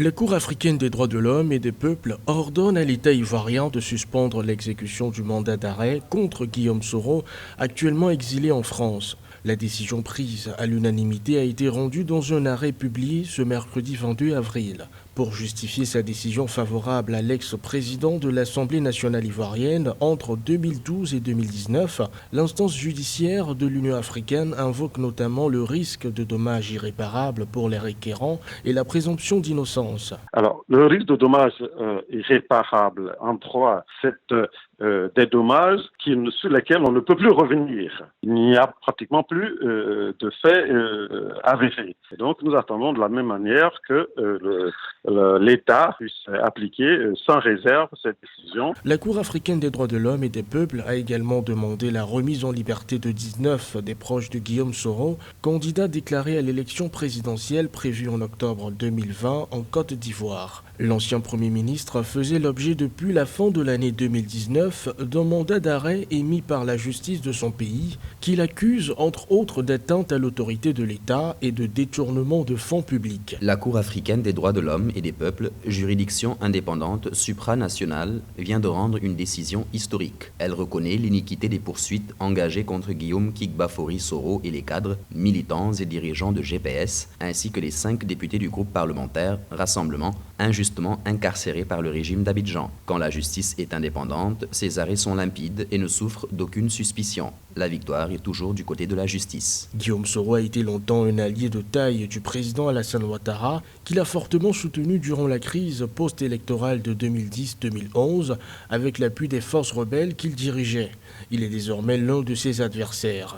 La Cour africaine des droits de l'homme et des peuples ordonne à l'État ivoirien de suspendre l'exécution du mandat d'arrêt contre Guillaume Soro, actuellement exilé en France. La décision prise à l'unanimité a été rendue dans un arrêt publié ce mercredi 22 avril. Pour justifier sa décision favorable à l'ex-président de l'Assemblée nationale ivoirienne entre 2012 et 2019, l'instance judiciaire de l'Union africaine invoque notamment le risque de dommages irréparables pour les requérants et la présomption d'innocence. Alors, le risque de dommages irréparables en droit, c'est des dommages sur lesquels on ne peut plus revenir. Il n'y a pratiquement plus de faits avérés. Et donc, nous attendons de la même manière que l'État puisse appliquer sans réserve cette décision. La Cour africaine des droits de l'homme et des peuples a également demandé la remise en liberté de 19 des proches de Guillaume Soro, candidat déclaré à l'élection présidentielle prévue en octobre 2020 en Côte d'Ivoire. L'ancien Premier ministre faisait l'objet depuis la fin de l'année 2019 d'un mandat d'arrêt émis par la justice de son pays, qu'il accuse entre autres d'atteinte à l'autorité de l'État et de détournement de fonds publics. La Cour africaine des droits de l'homme et des peuples, juridiction indépendante supranationale, vient de rendre une décision historique. Elle reconnaît l'iniquité des poursuites engagées contre Guillaume Kigbafori Soro et les cadres, militants et dirigeants de GPS, ainsi que les 5 députés du groupe parlementaire Rassemblement, injustement incarcérés par le régime d'Abidjan. Quand la justice est indépendante, ces arrêts sont limpides et ne souffrent d'aucune suspicion. La victoire est toujours du côté de la justice. Guillaume Soro a été longtemps un allié de taille du président Alassane Ouattara, qu'il a fortement soutenu durant la crise post-électorale de 2010-2011 avec l'appui des forces rebelles qu'il dirigeait. Il est désormais l'un de ses adversaires.